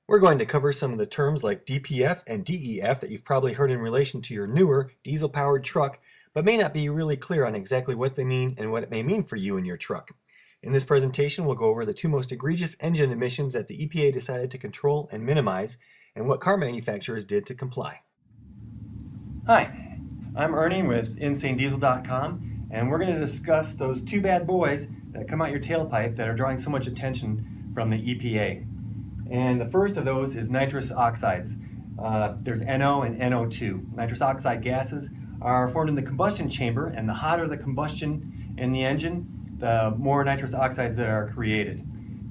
We're going to cover some of the terms like DPF and DEF that you've probably heard in relation to your newer diesel-powered truck, but may not be really clear on exactly what they mean and what it may mean for you and your truck. In this presentation, we'll go over the two most egregious engine emissions that the EPA decided to control and minimize, and what car manufacturers did to comply. Hi, I'm Ernie with InsaneDiesel.com, and we're going to discuss those two bad boys that come out your tailpipe that are drawing so much attention from the EPA. And the first of those is nitrous oxides. There's NO and NO2. Nitrous oxide gases are formed in the combustion chamber, and the hotter the combustion in the engine, the more nitrous oxides that are created.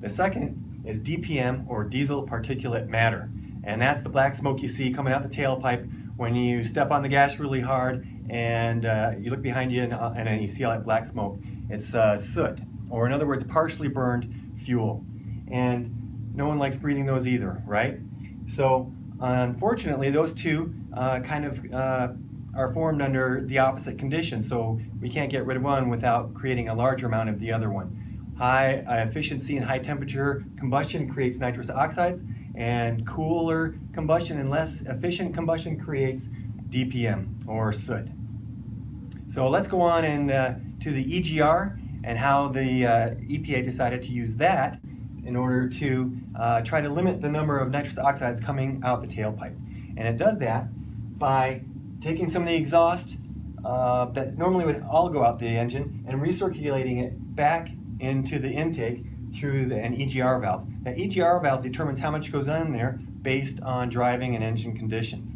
The second is DPM, or diesel particulate matter, and that's the black smoke you see coming out the tailpipe when you step on the gas really hard and you look behind you and then you see all that black smoke. It's soot, or in other words, partially burned fuel. And no one likes breathing those either, right? So unfortunately, those two are formed under the opposite conditions, so we can't get rid of one without creating a larger amount of the other one. High efficiency and high temperature combustion creates nitrous oxides, and cooler combustion and less efficient combustion creates DPM, or soot. So let's go on to the EGR and how the EPA decided to use that in order to try to limit the number of nitrous oxides coming out the tailpipe. And it does that by taking some of the exhaust that normally would all go out the engine and recirculating it back into the intake through an EGR valve. That EGR valve determines how much goes in there based on driving and engine conditions.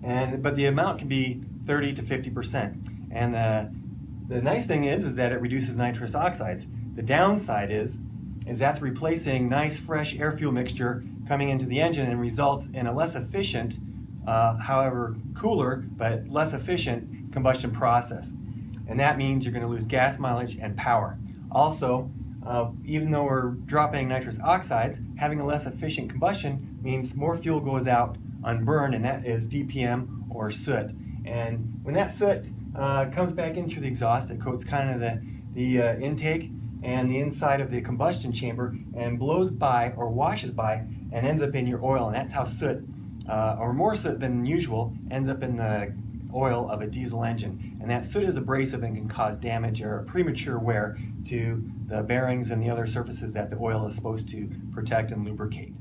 But the amount can be 30 to 50%. And the nice thing is that it reduces nitrous oxides. The downside is that's replacing nice fresh air fuel mixture coming into the engine and results in a less efficient, however cooler, but less efficient combustion process. And that means you're going to lose gas mileage and power. Also, even though we're dropping nitrous oxides, having a less efficient combustion means more fuel goes out unburned, and that is DPM, or soot. And when that soot comes back in through the exhaust, it coats kind of the intake and the inside of the combustion chamber and blows by or washes by and ends up in your oil. And that's how soot, or more soot than usual, ends up in the oil of a diesel engine. And that soot is abrasive and can cause damage or premature wear to the bearings and the other surfaces that the oil is supposed to protect and lubricate.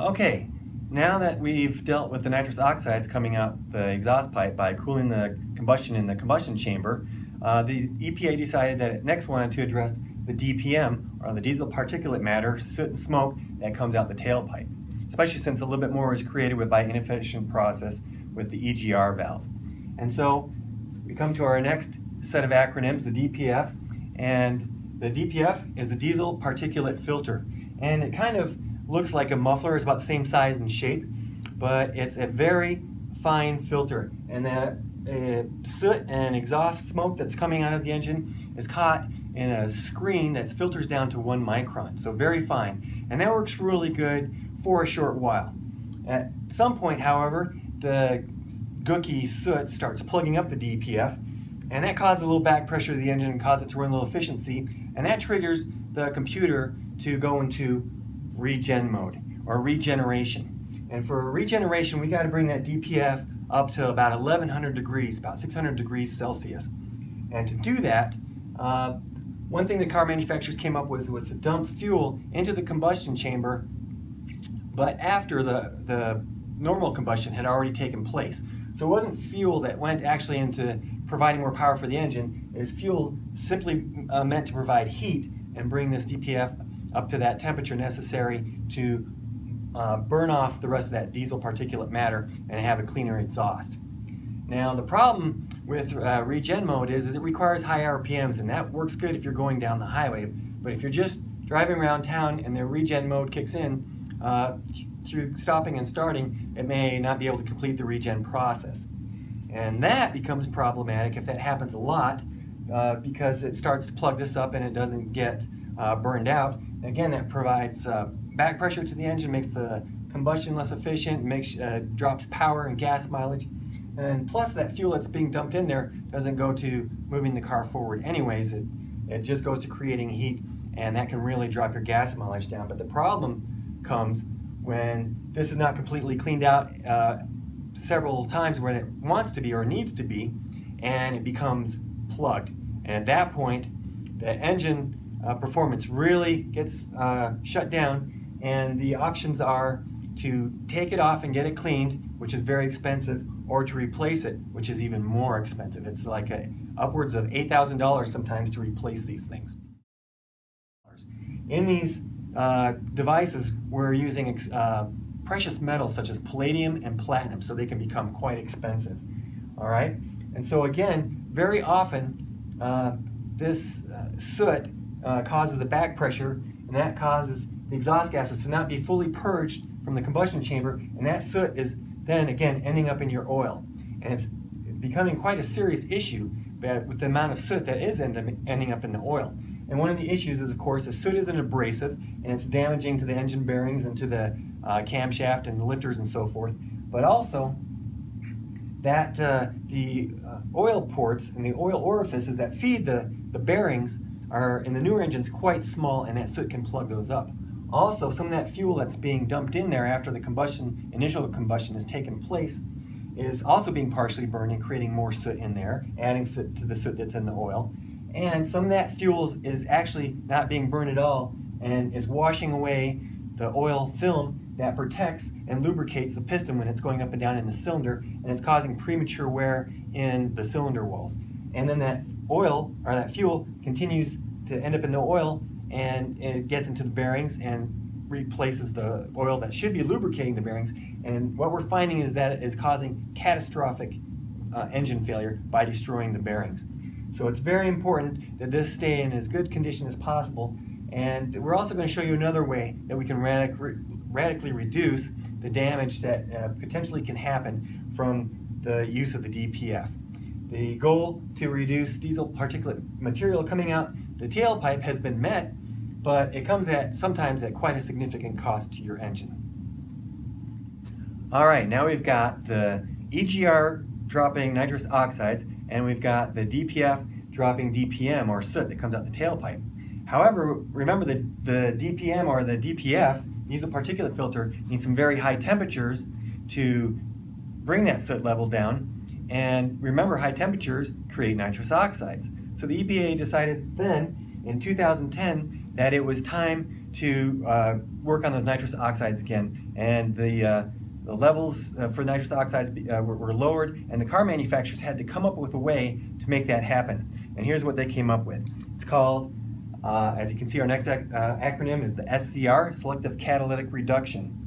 Okay, now that we've dealt with the nitrous oxides coming out the exhaust pipe by cooling the combustion in the combustion chamber, the EPA decided that it next wanted to address the DPM, or the diesel particulate matter, soot and smoke that comes out the tailpipe, especially since a little bit more is created by inefficient process with the EGR valve. And so we come to our next set of acronyms, the DPF, and the DPF is the diesel particulate filter. And it kind of looks like a muffler. It's about the same size and shape, but it's a very fine filter. And that soot and exhaust smoke that's coming out of the engine is caught in a screen that filters down to 1 micron, so very fine. And that works really good for a short while. At some point, however, the gooky soot starts plugging up the DPF, and that causes a little back pressure to the engine and causes it to run a little efficiency, and that triggers the computer to go into regen mode, or regeneration. And for regeneration, we got to bring that DPF up to about 1100 degrees, about 600 degrees Celsius. And to do that, one thing that car manufacturers came up with was to dump fuel into the combustion chamber, but after the normal combustion had already taken place. So it wasn't fuel that went actually into providing more power for the engine. It was fuel simply meant to provide heat and bring this DPF up to that temperature necessary to burn off the rest of that diesel particulate matter and have a cleaner exhaust. Now the problem with regen mode is it requires high RPMs, and that works good if you're going down the highway. But if you're just driving around town and the regen mode kicks in, through stopping and starting, it may not be able to complete the regen process. And that becomes problematic if that happens a lot, because it starts to plug this up and it doesn't get burned out. Again, that provides back pressure to the engine, makes the combustion less efficient, drops power and gas mileage. And plus, that fuel that's being dumped in there doesn't go to moving the car forward anyways. It just goes to creating heat, and that can really drop your gas mileage down. But the problem comes when this is not completely cleaned out several times when it wants to be or needs to be, and it becomes plugged. And at that point, the engine performance really gets shut down, and the options are to take it off and get it cleaned, which is very expensive, or to replace it, which is even more expensive. It's like upwards of $8,000 sometimes to replace these things. In these devices, we're using precious metals such as palladium and platinum, so they can become quite expensive. All right, and so again, very often this soot causes a back pressure, and that causes the exhaust gases to not be fully purged from the combustion chamber, and that soot is then again ending up in your oil, and it's becoming quite a serious issue with the amount of soot that is ending up in the oil. And one of the issues is, of course, the soot is an abrasive, and it's damaging to the engine bearings and to the camshaft and the lifters and so forth, but also that the oil ports and the oil orifices that feed the bearings are in the newer engines quite small, and that soot can plug those up. Also, some of that fuel that's being dumped in there after the initial combustion has taken place is also being partially burned and creating more soot in there, adding soot to the soot that's in the oil. And some of that fuel is actually not being burned at all and is washing away the oil film that protects and lubricates the piston when it's going up and down in the cylinder, and it's causing premature wear in the cylinder walls. And then that oil, or that fuel, continues to end up in the oil, and it gets into the bearings and replaces the oil that should be lubricating the bearings. And what we're finding is that it is causing catastrophic engine failure by destroying the bearings. So it's very important that this stay in as good condition as possible. And we're also going to show you another way that we can radically reduce the damage that potentially can happen from the use of the DPF. The goal to reduce diesel particulate material coming out the tailpipe has been met, but it comes sometimes at quite a significant cost to your engine. All right, now we've got the EGR dropping nitrous oxides, and we've got the DPF dropping DPM, or soot, that comes out the tailpipe. However, remember that the DPM, or the DPF, diesel particulate filter, needs some very high temperatures to bring that soot level down. And remember, high temperatures create nitrous oxides. So the EPA decided then, in 2010, that it was time to work on those nitrous oxides again. And the levels for nitrous oxides were lowered, and the car manufacturers had to come up with a way to make that happen. And here's what they came up with. It's called, as you can see, our next acronym is the SCR, Selective Catalytic Reduction.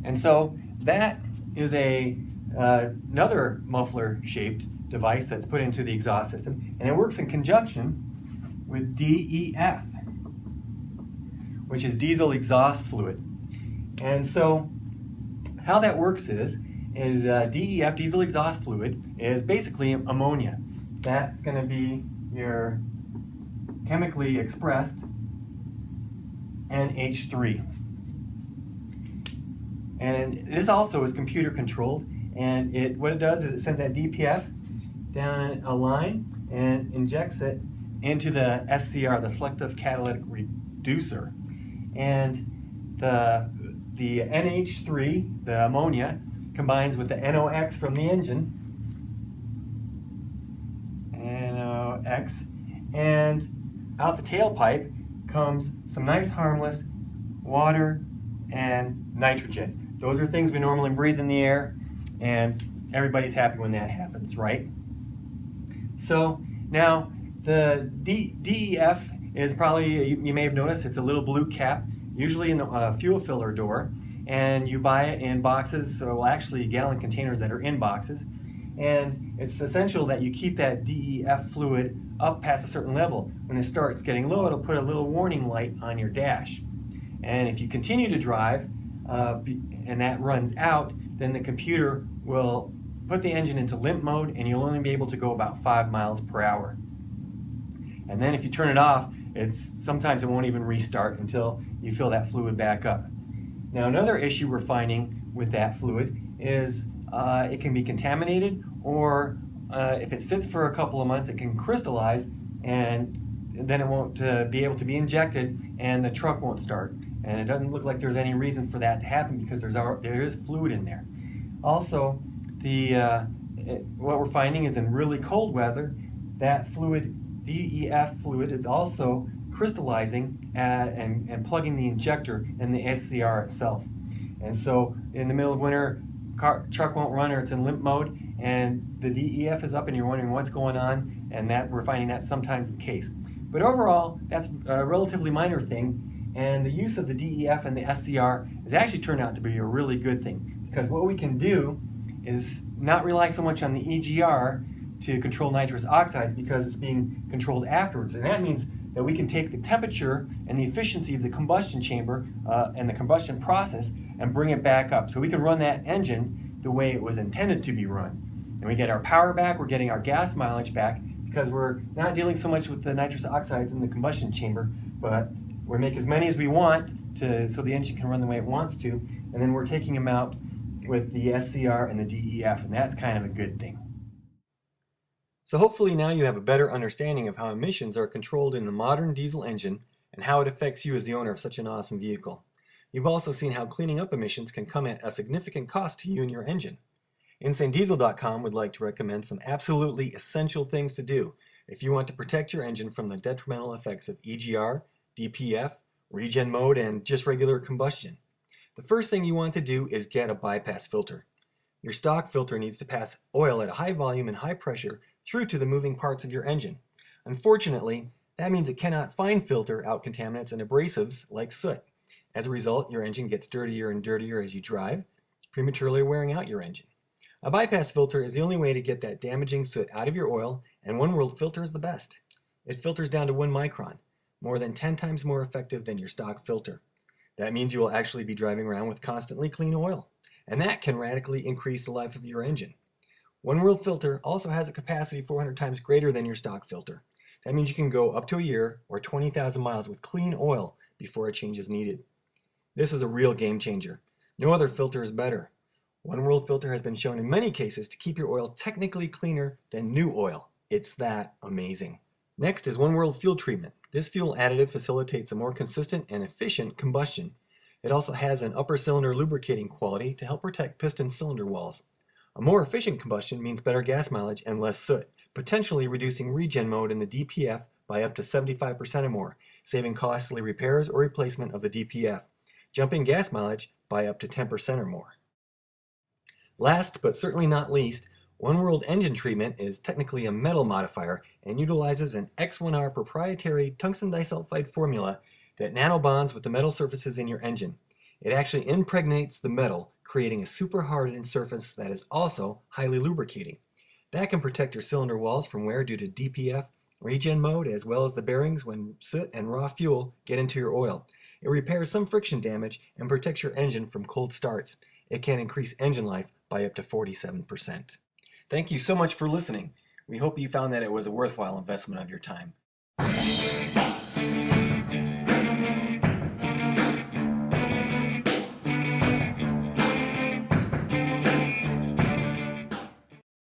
And so that is another muffler-shaped device that's put into the exhaust system, and it works in conjunction with DEF, which is diesel exhaust fluid. And so how that works is DEF, diesel exhaust fluid, is basically ammonia. That's going to be your chemically expressed NH3. And this also is computer controlled, and what it does is it sends that DPF down a line and injects it into the SCR, the Selective Catalytic Reducer. And the NH3, the ammonia, combines with the NOx from the engine, NOx, and out the tailpipe comes some nice harmless water and nitrogen. Those are things we normally breathe in the air, and everybody's happy when that happens, right? So now the DEF is probably, you may have noticed, it's a little blue cap, usually in the fuel filler door, and you buy it in boxes, so actually gallon containers that are in boxes. And it's essential that you keep that DEF fluid up past a certain level. When it starts getting low, it'll put a little warning light on your dash. And if you continue to drive and that runs out, then the computer will put the engine into limp mode, and you'll only be able to go about 5 miles per hour. And then if you turn it off, sometimes it won't even restart until you fill that fluid back up. Now, another issue we're finding with that fluid is it can be contaminated, or if it sits for a couple of months, it can crystallize, and then it won't be able to be injected and the truck won't start. And it doesn't look like there's any reason for that to happen because there is fluid in there. Also, what we're finding is in really cold weather, that fluid, DEF fluid, is also crystallizing and plugging the injector in the SCR itself. And so in the middle of winter, truck won't run or it's in limp mode and the DEF is up and you're wondering what's going on, and that we're finding that's sometimes the case. But overall, that's a relatively minor thing, and the use of the DEF and the SCR has actually turned out to be a really good thing, because what we can do is not rely so much on the EGR to control nitrous oxides because it's being controlled afterwards. And that means that we can take the temperature and the efficiency of the combustion chamber and the combustion process and bring it back up. So we can run that engine the way it was intended to be run. And we get our power back, we're getting our gas mileage back, because we're not dealing so much with the nitrous oxides in the combustion chamber, but we make as many as we want so the engine can run the way it wants to, and then we're taking them out with the SCR and the DEF, and that's kind of a good thing. So hopefully now you have a better understanding of how emissions are controlled in the modern diesel engine and how it affects you as the owner of such an awesome vehicle. You've also seen how cleaning up emissions can come at a significant cost to you and your engine. InsaneDiesel.com would like to recommend some absolutely essential things to do if you want to protect your engine from the detrimental effects of EGR, DPF, Regen mode, and just regular combustion. The first thing you want to do is get a bypass filter. Your stock filter needs to pass oil at a high volume and high pressure through to the moving parts of your engine. Unfortunately, that means it cannot fine filter out contaminants and abrasives like soot. As a result, your engine gets dirtier and dirtier as you drive, prematurely wearing out your engine. A bypass filter is the only way to get that damaging soot out of your oil, and One World filter is the best. It filters down to 1 micron, more than 10 times more effective than your stock filter. That means you will actually be driving around with constantly clean oil, and that can radically increase the life of your engine. One World filter also has a capacity 400 times greater than your stock filter. That means you can go up to a year or 20,000 miles with clean oil before a change is needed. This is a real game changer. No other filter is better. One World filter has been shown in many cases to keep your oil technically cleaner than new oil. It's that amazing. Next is One World fuel treatment. This fuel additive facilitates a more consistent and efficient combustion. It also has an upper cylinder lubricating quality to help protect piston cylinder walls. A more efficient combustion means better gas mileage and less soot, potentially reducing regen mode in the DPF by up to 75% or more, saving costly repairs or replacement of the DPF, jumping gas mileage by up to 10% or more. Last, but certainly not least, One World engine treatment is technically a metal modifier and utilizes an X1R proprietary tungsten disulfide formula that nanobonds with the metal surfaces in your engine. It actually impregnates the metal, creating a super hardened surface that is also highly lubricating. That can protect your cylinder walls from wear due to DPF, regen mode, as well as the bearings when soot and raw fuel get into your oil. It repairs some friction damage and protects your engine from cold starts. It can increase engine life by up to 47%. Thank you so much for listening. We hope you found that it was a worthwhile investment of your time.